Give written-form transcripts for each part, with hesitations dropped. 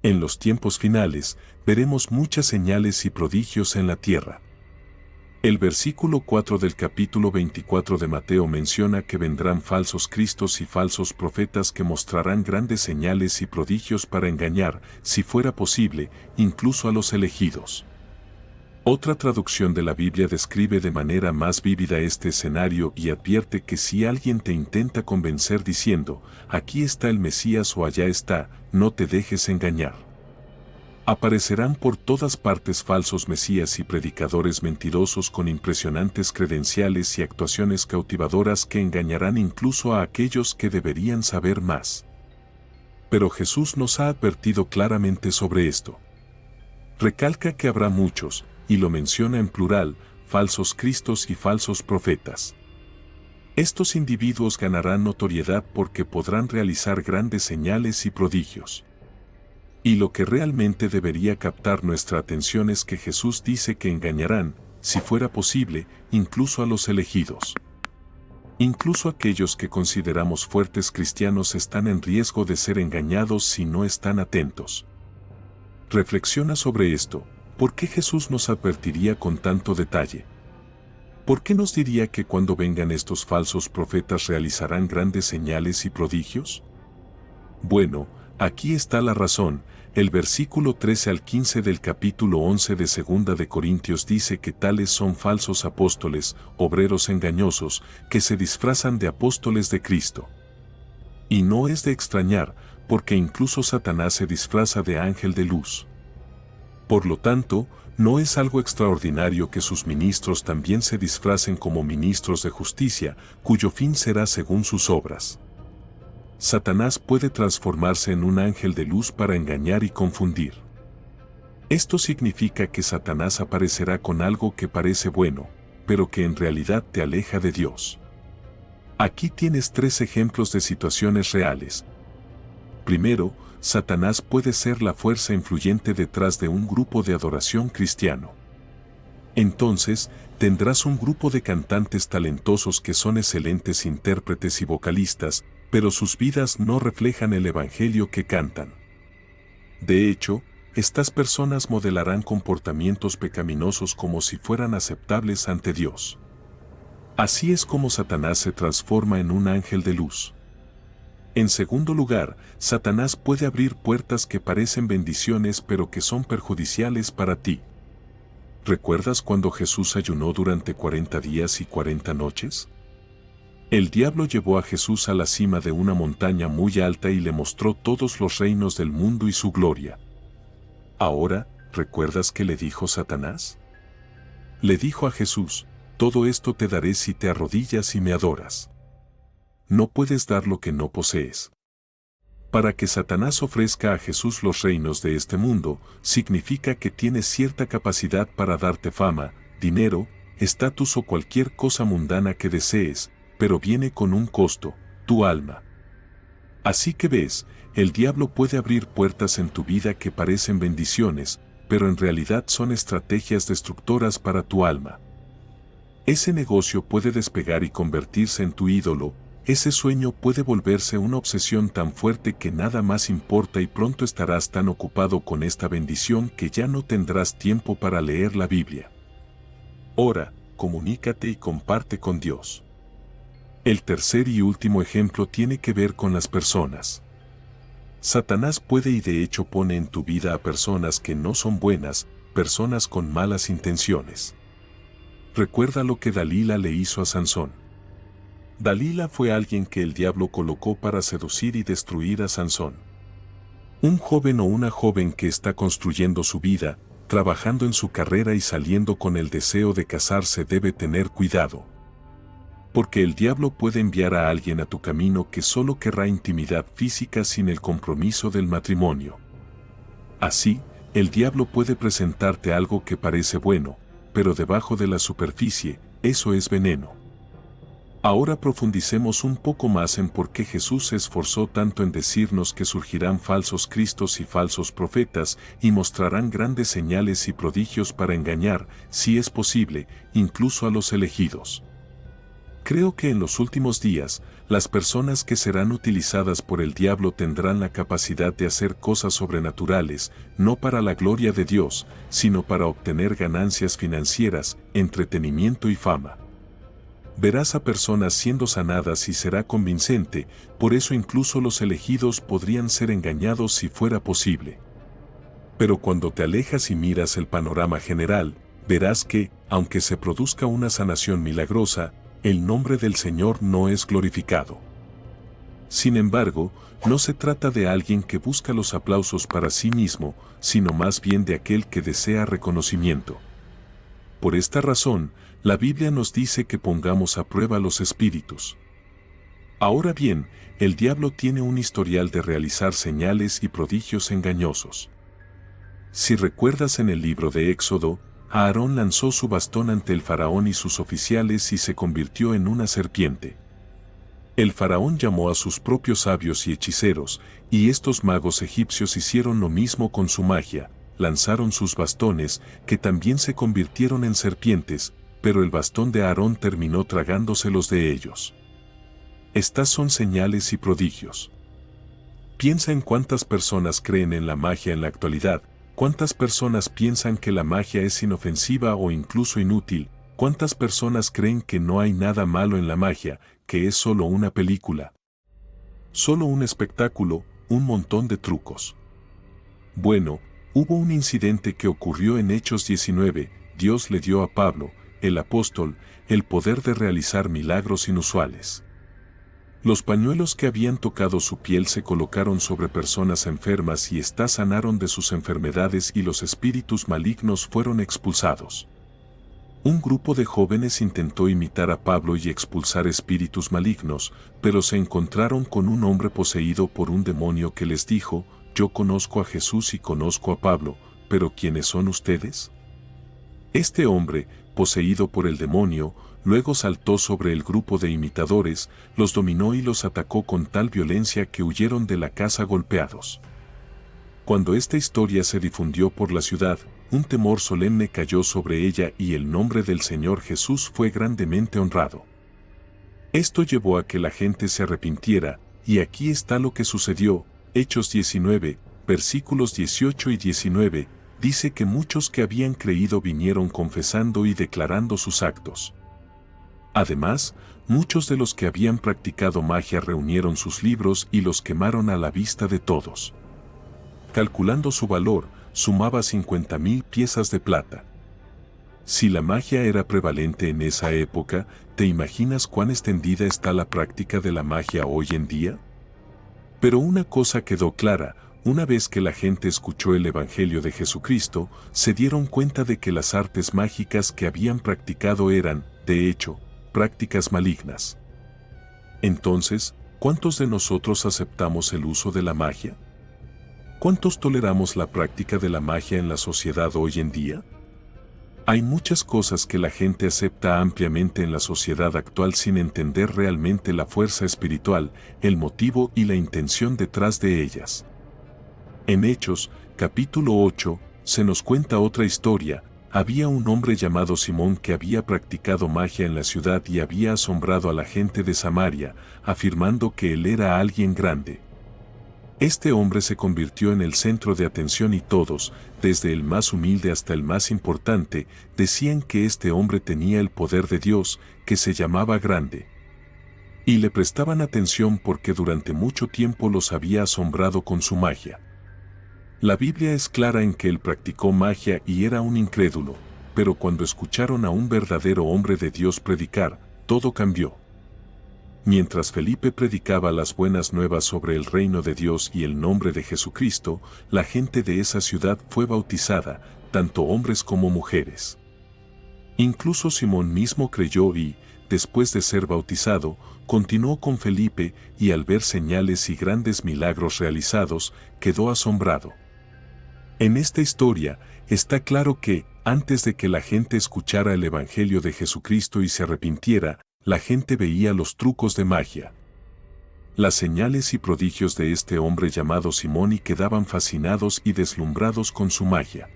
En los tiempos finales, veremos muchas señales y prodigios en la tierra. El versículo 4 del capítulo 24 de Mateo menciona que vendrán falsos cristos y falsos profetas que mostrarán grandes señales y prodigios para engañar, si fuera posible, incluso a los elegidos. Otra traducción de la Biblia describe de manera más vívida este escenario y advierte que si alguien te intenta convencer diciendo, aquí está el Mesías o allá está, no te dejes engañar. Aparecerán por todas partes falsos mesías y predicadores mentirosos con impresionantes credenciales y actuaciones cautivadoras que engañarán incluso a aquellos que deberían saber más. Pero Jesús nos ha advertido claramente sobre esto. Recalca que habrá muchos, y lo menciona en plural, falsos cristos y falsos profetas. Estos individuos ganarán notoriedad porque podrán realizar grandes señales y prodigios. Y lo que realmente debería captar nuestra atención es que Jesús dice que engañarán, si fuera posible, incluso a los elegidos. Incluso aquellos que consideramos fuertes cristianos están en riesgo de ser engañados si no están atentos. Reflexiona sobre esto. ¿Por qué Jesús nos advertiría con tanto detalle? ¿Por qué nos diría que cuando vengan estos falsos profetas realizarán grandes señales y prodigios? Bueno, aquí está la razón. El versículo 13 al 15 del capítulo 11 de 2 de Corintios dice que tales son falsos apóstoles, obreros engañosos, que se disfrazan de apóstoles de Cristo. Y no es de extrañar, porque incluso Satanás se disfraza de ángel de luz. Por lo tanto, no es algo extraordinario que sus ministros también se disfracen como ministros de justicia, cuyo fin será según sus obras. Satanás puede transformarse en un ángel de luz para engañar y confundir. Esto significa que Satanás aparecerá con algo que parece bueno, pero que en realidad te aleja de Dios. Aquí tienes 3 ejemplos de situaciones reales. Primero, Satanás puede ser la fuerza influyente detrás de un grupo de adoración cristiano. Entonces, tendrás un grupo de cantantes talentosos que son excelentes intérpretes y vocalistas, pero sus vidas no reflejan el evangelio que cantan. De hecho, estas personas modelarán comportamientos pecaminosos como si fueran aceptables ante Dios. Así es como Satanás se transforma en un ángel de luz. En segundo lugar, Satanás puede abrir puertas que parecen bendiciones pero que son perjudiciales para ti. ¿Recuerdas cuando Jesús ayunó durante 40 días y 40 noches? El diablo llevó a Jesús a la cima de una montaña muy alta y le mostró todos los reinos del mundo y su gloria. Ahora, ¿recuerdas qué le dijo Satanás? Le dijo a Jesús, todo esto te daré si te arrodillas y me adoras. No puedes dar lo que no posees. Para que Satanás ofrezca a Jesús los reinos de este mundo, significa que tiene cierta capacidad para darte fama, dinero, estatus o cualquier cosa mundana que desees, pero viene con un costo, tu alma. Así que ves, el diablo puede abrir puertas en tu vida que parecen bendiciones, pero en realidad son estrategias destructoras para tu alma. Ese negocio puede despegar y convertirse en tu ídolo. Ese sueño puede volverse una obsesión tan fuerte que nada más importa y pronto estarás tan ocupado con esta bendición que ya no tendrás tiempo para leer la Biblia. Ora, comunícate y comparte con Dios. El tercer y último ejemplo tiene que ver con las personas. Satanás puede y de hecho pone en tu vida a personas que no son buenas, personas con malas intenciones. Recuerda lo que Dalila le hizo a Sansón. Dalila fue alguien que el diablo colocó para seducir y destruir a Sansón. Un joven o una joven que está construyendo su vida, trabajando en su carrera y saliendo con el deseo de casarse debe tener cuidado. Porque el diablo puede enviar a alguien a tu camino que solo querrá intimidad física sin el compromiso del matrimonio. Así, el diablo puede presentarte algo que parece bueno, pero debajo de la superficie, eso es veneno. Ahora profundicemos un poco más en por qué Jesús se esforzó tanto en decirnos que surgirán falsos cristos y falsos profetas y mostrarán grandes señales y prodigios para engañar, si es posible, incluso a los elegidos. Creo que en los últimos días, las personas que serán utilizadas por el diablo tendrán la capacidad de hacer cosas sobrenaturales, no para la gloria de Dios, sino para obtener ganancias financieras, entretenimiento y fama. Verás a personas siendo sanadas y será convincente, por eso incluso los elegidos podrían ser engañados si fuera posible. Pero cuando te alejas y miras el panorama general, verás que, aunque se produzca una sanación milagrosa, el nombre del Señor no es glorificado. Sin embargo, no se trata de alguien que busca los aplausos para sí mismo, sino más bien de aquel que desea reconocimiento. Por esta razón, la Biblia nos dice que pongamos a prueba los espíritus. Ahora bien, el diablo tiene un historial de realizar señales y prodigios engañosos. Si recuerdas en el libro de Éxodo, Aarón lanzó su bastón ante el faraón y sus oficiales y se convirtió en una serpiente. El faraón llamó a sus propios sabios y hechiceros, y estos magos egipcios hicieron lo mismo con su magia, lanzaron sus bastones, que también se convirtieron en serpientes, pero el bastón de Aarón terminó tragándoselos de ellos. Estas son señales y prodigios. Piensa en cuántas personas creen en la magia en la actualidad. ¿Cuántas personas piensan que la magia es inofensiva o incluso inútil? ¿Cuántas personas creen que no hay nada malo en la magia, que es solo una película? Solo un espectáculo, un montón de trucos. Bueno, hubo un incidente que ocurrió en Hechos 19, Dios le dio a Pablo, el apóstol, el poder de realizar milagros inusuales. Los pañuelos que habían tocado su piel se colocaron sobre personas enfermas y éstas sanaron de sus enfermedades y los espíritus malignos fueron expulsados. Un grupo de jóvenes intentó imitar a Pablo y expulsar espíritus malignos, pero se encontraron con un hombre poseído por un demonio que les dijo: «Yo conozco a Jesús y conozco a Pablo, pero ¿quiénes son ustedes?». Este hombre, poseído por el demonio, luego saltó sobre el grupo de imitadores, los dominó y los atacó con tal violencia que huyeron de la casa golpeados. Cuando esta historia se difundió por la ciudad, un temor solemne cayó sobre ella y el nombre del Señor Jesús fue grandemente honrado. Esto llevó a que la gente se arrepintiera, y aquí está lo que sucedió. Hechos 19, versículos 18 y 19, dice que muchos que habían creído vinieron confesando y declarando sus actos. Además, muchos de los que habían practicado magia reunieron sus libros y los quemaron a la vista de todos. Calculando su valor, sumaba 50,000 piezas de plata. Si la magia era prevalente en esa época, ¿te imaginas cuán extendida está la práctica de la magia hoy en día? Pero una cosa quedó clara: una vez que la gente escuchó el Evangelio de Jesucristo, se dieron cuenta de que las artes mágicas que habían practicado eran, de hecho, prácticas malignas. Entonces, ¿cuántos de nosotros aceptamos el uso de la magia? ¿Cuántos toleramos la práctica de la magia en la sociedad hoy en día? Hay muchas cosas que la gente acepta ampliamente en la sociedad actual sin entender realmente la fuerza espiritual, el motivo y la intención detrás de ellas. En Hechos, capítulo 8, se nos cuenta otra historia. Había un hombre llamado Simón que había practicado magia en la ciudad y había asombrado a la gente de Samaria, afirmando que él era alguien grande. Este hombre se convirtió en el centro de atención y todos, desde el más humilde hasta el más importante, decían que este hombre tenía el poder de Dios, que se llamaba grande. Y le prestaban atención porque durante mucho tiempo los había asombrado con su magia. La Biblia es clara en que él practicó magia y era un incrédulo, pero cuando escucharon a un verdadero hombre de Dios predicar, todo cambió. Mientras Felipe predicaba las buenas nuevas sobre el reino de Dios y el nombre de Jesucristo, la gente de esa ciudad fue bautizada, tanto hombres como mujeres. Incluso Simón mismo creyó y, después de ser bautizado, continuó con Felipe y al ver señales y grandes milagros realizados, quedó asombrado. En esta historia, está claro que, antes de que la gente escuchara el Evangelio de Jesucristo y se arrepintiera, la gente veía los trucos de magia, las señales y prodigios de este hombre llamado Simón y quedaban fascinados y deslumbrados con su magia.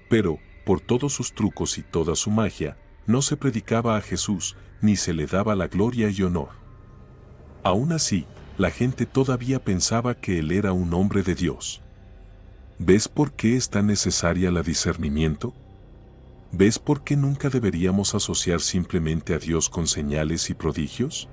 Pero, por todos sus trucos y toda su magia, no se predicaba a Jesús, ni se le daba la gloria y honor. Aún así, la gente todavía pensaba que él era un hombre de Dios. ¿Ves por qué es tan necesaria la discernimiento? ¿Ves por qué nunca deberíamos asociar simplemente a Dios con señales y prodigios?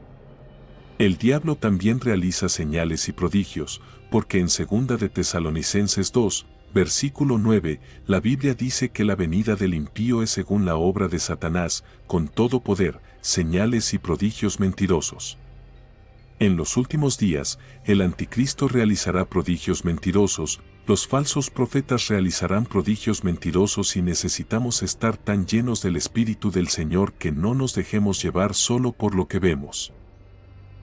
El diablo también realiza señales y prodigios, porque en 2 de Tesalonicenses 2, versículo 9, la Biblia dice que la venida del impío es según la obra de Satanás, con todo poder, señales y prodigios mentirosos. En los últimos días, el anticristo realizará prodigios mentirosos, los falsos profetas realizarán prodigios mentirosos y necesitamos estar tan llenos del Espíritu del Señor que no nos dejemos llevar solo por lo que vemos.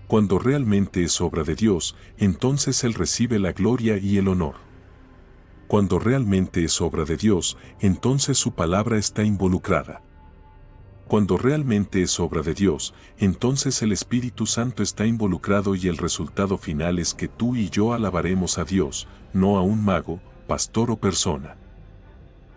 Cuando realmente es obra de Dios, entonces Él recibe la gloria y el honor. Cuando realmente es obra de Dios, entonces su palabra está involucrada. Cuando realmente es obra de Dios, entonces el Espíritu Santo está involucrado y el resultado final es que tú y yo alabaremos a Dios, no a un mago, pastor o persona.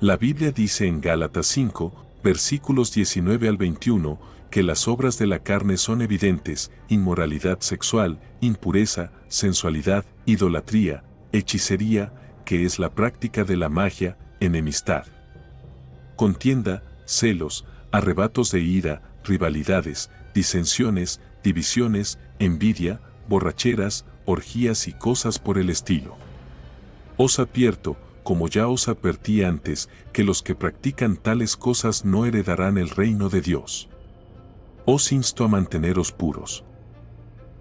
La Biblia dice en Gálatas 5, versículos 19 al 21, que las obras de la carne son evidentes: inmoralidad sexual, impureza, sensualidad, idolatría, hechicería, que es la práctica de la magia, enemistad, contienda, celos, arrebatos de ira, rivalidades, disensiones, divisiones, envidia, borracheras, orgías y cosas por el estilo. Os advierto, como ya os advertí antes, que los que practican tales cosas no heredarán el reino de Dios. Os insto a manteneros puros.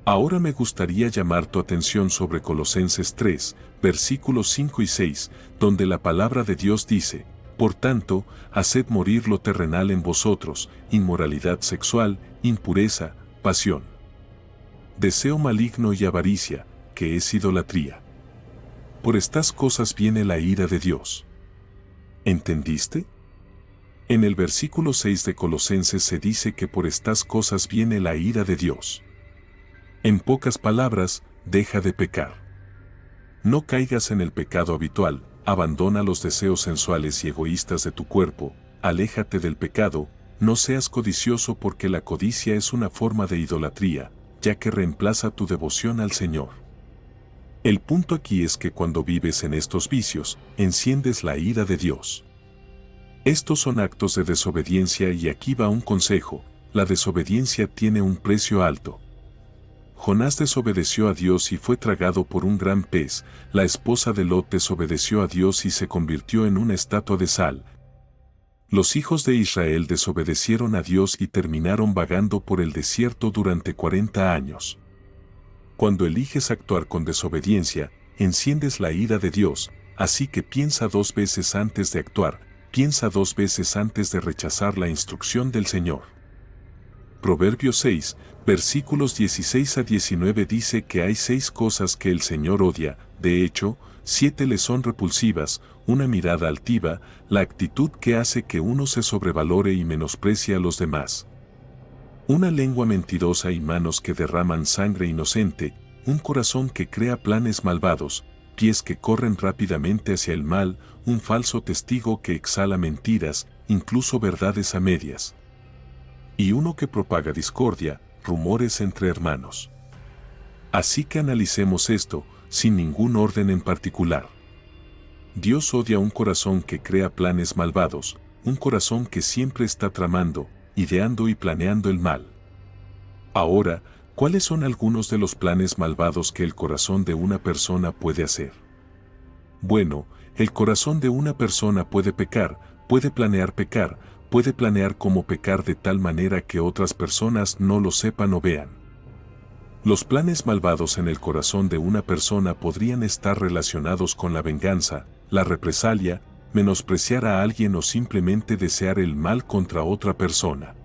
Ahora me gustaría llamar tu atención sobre Colosenses 3, versículos 5 y 6, donde la palabra de Dios dice: por tanto, haced morir lo terrenal en vosotros, inmoralidad sexual, impureza, pasión, deseo maligno y avaricia, que es idolatría. Por estas cosas viene la ira de Dios. ¿Entendiste? En el versículo 6 de Colosenses se dice que por estas cosas viene la ira de Dios. En pocas palabras, deja de pecar. No caigas en el pecado habitual. Abandona los deseos sensuales y egoístas de tu cuerpo, aléjate del pecado, no seas codicioso porque la codicia es una forma de idolatría, ya que reemplaza tu devoción al Señor. El punto aquí es que cuando vives en estos vicios, enciendes la ira de Dios. Estos son actos de desobediencia y aquí va un consejo: la desobediencia tiene un precio alto. Jonás desobedeció a Dios y fue tragado por un gran pez. La esposa de Lot desobedeció a Dios y se convirtió en una estatua de sal. Los hijos de Israel desobedecieron a Dios y terminaron vagando por el desierto durante 40 años. Cuando eliges actuar con desobediencia, enciendes la ira de Dios, así que piensa 2 veces antes de actuar, piensa 2 veces antes de rechazar la instrucción del Señor. Proverbios 6, versículos 16 a 19 dice que hay 6 cosas que el Señor odia, de hecho, 7 le son repulsivas: una mirada altiva, la actitud que hace que uno se sobrevalore y menosprecie a los demás, una lengua mentirosa y manos que derraman sangre inocente, un corazón que crea planes malvados, pies que corren rápidamente hacia el mal, un falso testigo que exhala mentiras, incluso verdades a medias, y uno que propaga discordia, rumores entre hermanos. Así que analicemos esto, sin ningún orden en particular. Dios odia un corazón que crea planes malvados, un corazón que siempre está tramando, ideando y planeando el mal. Ahora, ¿cuáles son algunos de los planes malvados que el corazón de una persona puede hacer? Bueno, el corazón de una persona puede pecar, puede planear cómo pecar de tal manera que otras personas no lo sepan o vean. Los planes malvados en el corazón de una persona podrían estar relacionados con la venganza, la represalia, menospreciar a alguien o simplemente desear el mal contra otra persona.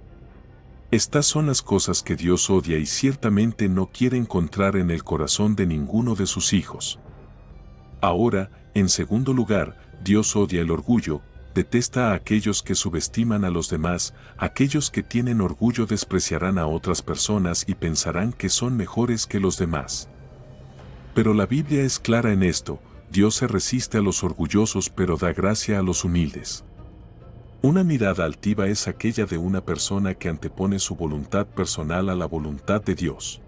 Estas son las cosas que Dios odia y ciertamente no quiere encontrar en el corazón de ninguno de sus hijos. Ahora, en segundo lugar, Dios odia el orgullo, detesta a aquellos que subestiman a los demás, aquellos que tienen orgullo despreciarán a otras personas y pensarán que son mejores que los demás. Pero la Biblia es clara en esto: Dios se resiste a los orgullosos pero da gracia a los humildes. Una mirada altiva es aquella de una persona que antepone su voluntad personal a la voluntad de Dios.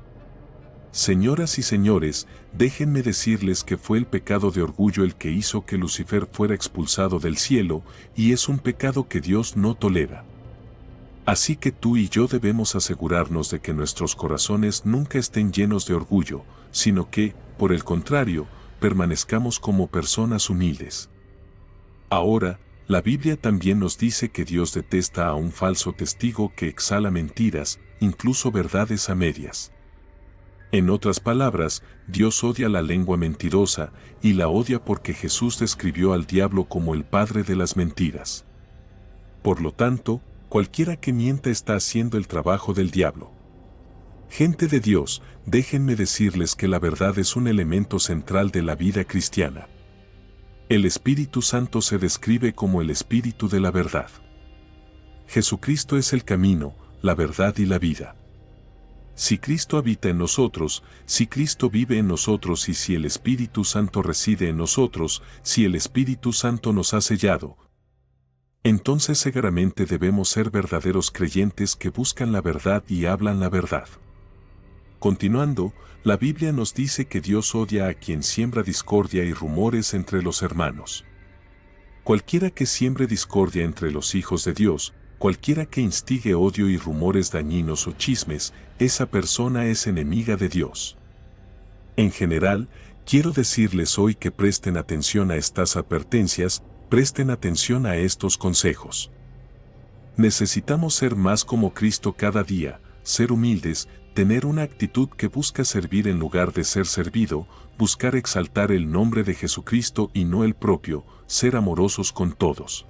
Señoras y señores, déjenme decirles que fue el pecado de orgullo el que hizo que Lucifer fuera expulsado del cielo, y es un pecado que Dios no tolera. Así que tú y yo debemos asegurarnos de que nuestros corazones nunca estén llenos de orgullo, sino que, por el contrario, permanezcamos como personas humildes. Ahora, la Biblia también nos dice que Dios detesta a un falso testigo que exhala mentiras, incluso verdades a medias. En otras palabras, Dios odia la lengua mentirosa, y la odia porque Jesús describió al diablo como el padre de las mentiras. Por lo tanto, cualquiera que mienta está haciendo el trabajo del diablo. Gente de Dios, déjenme decirles que la verdad es un elemento central de la vida cristiana. El Espíritu Santo se describe como el Espíritu de la verdad. Jesucristo es el camino, la verdad y la vida. Si Cristo habita en nosotros, si Cristo vive en nosotros y si el Espíritu Santo reside en nosotros, si el Espíritu Santo nos ha sellado, entonces seguramente debemos ser verdaderos creyentes que buscan la verdad y hablan la verdad. Continuando, la Biblia nos dice que Dios odia a quien siembra discordia y rumores entre los hermanos. Cualquiera que siembre discordia entre los hijos de Dios, cualquiera que instigue odio y rumores dañinos o chismes, esa persona es enemiga de Dios. En general, quiero decirles hoy que presten atención a estas advertencias, presten atención a estos consejos. Necesitamos ser más como Cristo cada día, ser humildes, tener una actitud que busca servir en lugar de ser servido, buscar exaltar el nombre de Jesucristo y no el propio, ser amorosos con todos.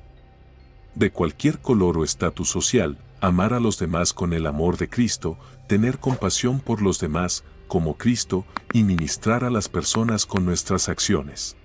De cualquier color o estatus social, amar a los demás con el amor de Cristo, tener compasión por los demás, como Cristo, y ministrar a las personas con nuestras acciones.